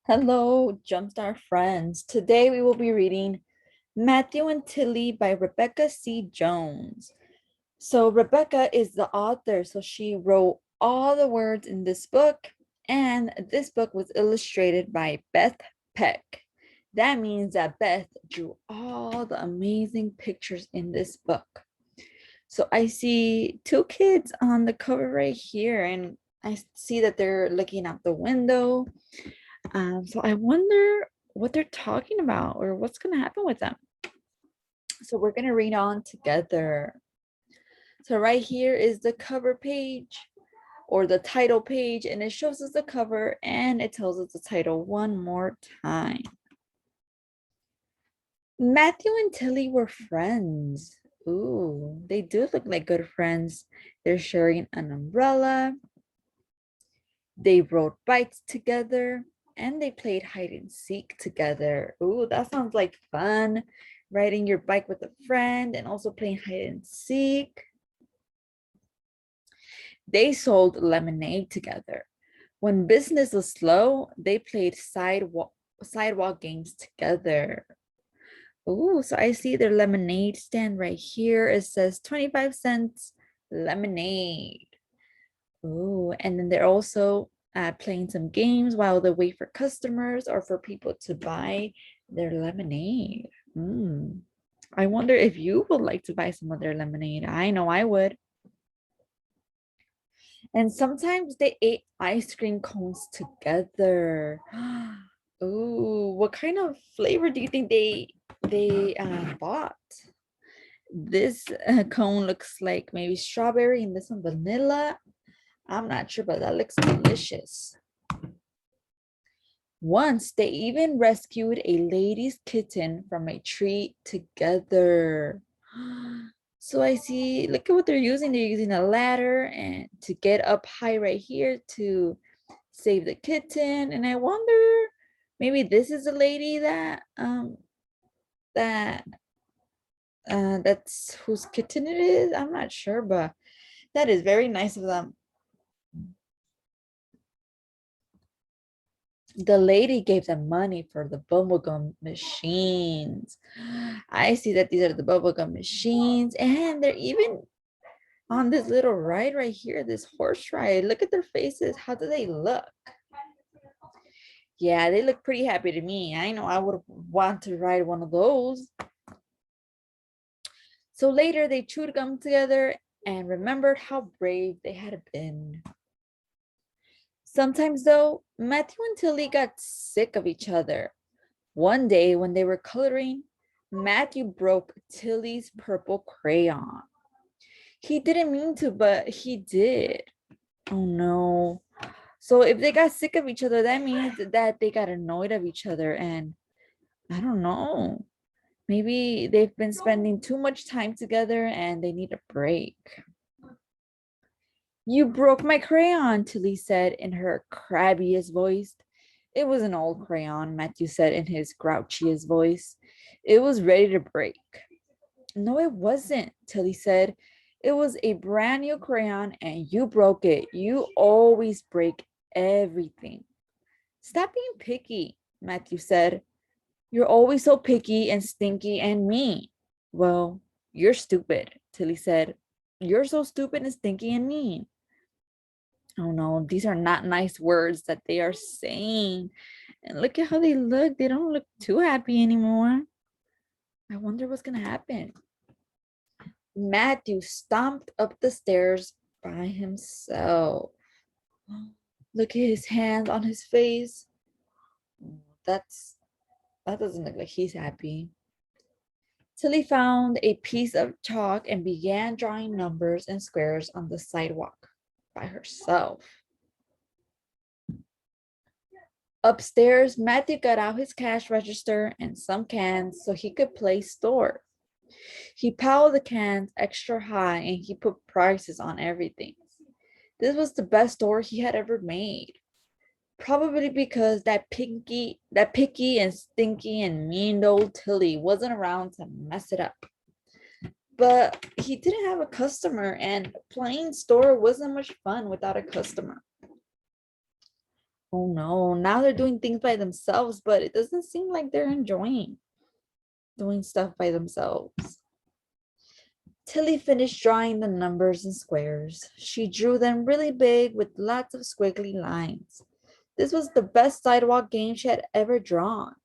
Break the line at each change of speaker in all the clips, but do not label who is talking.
Hello, Jumpstart friends. Today we will be reading Matthew and Tilly by Rebecca C. Jones. So, Rebecca is the author, so she wrote all the words in this book, and this book was illustrated by Beth Peck. That means that Beth drew all the amazing pictures in this book. So, I see two kids on the cover right here, and I see that they're looking out the window. So I wonder what they're talking about or what's going to happen with them. So we're going to read on together. So right here is the cover page or the title page, and it shows us the cover and it tells us the title one more time. Matthew and Tilly were friends. Ooh, they do look like good friends. They're sharing an umbrella. They rode bikes together and they played hide and seek together. Ooh, that sounds like fun. Riding your bike with a friend and also playing hide and seek. They sold lemonade together. When business was slow, they played sidewalk games together. Ooh, so I see their lemonade stand right here. It says 25 cents lemonade. Oh, and then they're also playing some games while they wait for customers or for people to buy their lemonade. I wonder if you would like to buy some of their lemonade. I know I would. And sometimes they ate ice cream cones together. Oh, what kind of flavor do you think they bought? This cone looks like maybe strawberry and this one vanilla. I'm not sure, but that looks delicious. Once they even rescued a lady's kitten from a tree together. So I see, look at what they're using. They're using a ladder and to get up high right here to save the kitten. And I wonder, maybe this is a lady that that's whose kitten it is. I'm not sure, but that is very nice of them. The lady gave them money for the bubblegum machines. I see that these are the bubblegum machines, and they're even on this little ride right here, this horse ride. Look at their faces. How do they look? Yeah, they look pretty happy to me. I know I would want to ride one of those. So later they chewed gum together and remembered how brave they had been. Sometimes, though, Matthew and Tilly got sick of each other. One day when they were coloring, Matthew broke Tilly's purple crayon. He didn't mean to, but he did. Oh no. So if they got sick of each other, that means that they got annoyed of each other. And I don't know. Maybe they've been spending too much time together and they need a break. You broke my crayon, Tilly said in her crabbiest voice. It was an old crayon, Matthew said in his grouchiest voice. It was ready to break. No, it wasn't, Tilly said. It was a brand new crayon and you broke it. You always break everything. Stop being picky, Matthew said. You're always so picky and stinky and mean. Well, you're stupid, Tilly said. You're so stupid and stinky and mean. Oh no, these are not nice words that they are saying. And look at how they look. They don't look too happy anymore. I wonder what's going to happen. Matthew stomped up the stairs by himself. Look at his hand on his face. That doesn't look like he's happy. Tilly found a piece of chalk and began drawing numbers and squares on the sidewalk by herself. Upstairs, Matthew got out his cash register and some cans so he could play store. He piled the cans extra high and he put prices on everything. This was the best store he had ever made. Probably because that picky and stinky and mean old Tilly wasn't around to mess it up. But he didn't have a customer and playing store wasn't much fun without a customer. Oh no, now they're doing things by themselves, but it doesn't seem like they're enjoying doing stuff by themselves. Tilly finished drawing the numbers and squares. She drew them really big with lots of squiggly lines. This was the best sidewalk game she had ever drawn.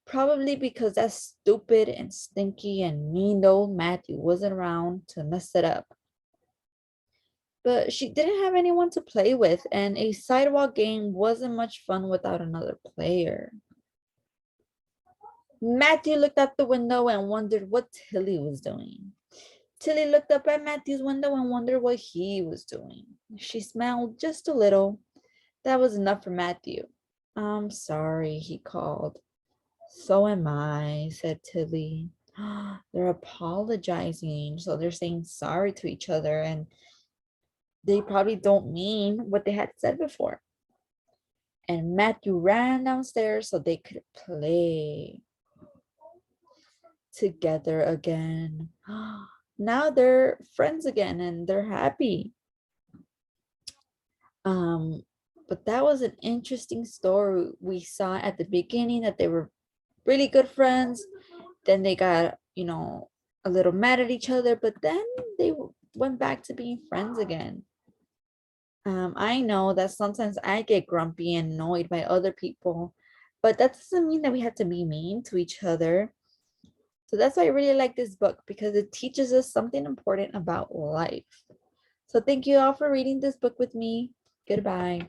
Probably because that stupid and stinky and mean old Matthew wasn't around to mess it up. But she didn't have anyone to play with, and a sidewalk game wasn't much fun without another player. Matthew looked out the window and wondered what Tilly was doing. Tilly looked up at Matthew's window and wondered what he was doing. She smiled just a little. That was enough for Matthew. I'm sorry, he called. So am I, said Tilly. They're apologizing. So they're saying sorry to each other, and they probably don't mean what they had said before. And Matthew ran downstairs so they could play together again. Now they're friends again and they're happy. Um, but that was an interesting story. We saw at the beginning that they were really good friends. Then they got, a little mad at each other, but then they went back to being friends again. I know that sometimes I get grumpy and annoyed by other people, but that doesn't mean that we have to be mean to each other. So that's why I really like this book, because it teaches us something important about life. So thank you all for reading this book with me. Goodbye.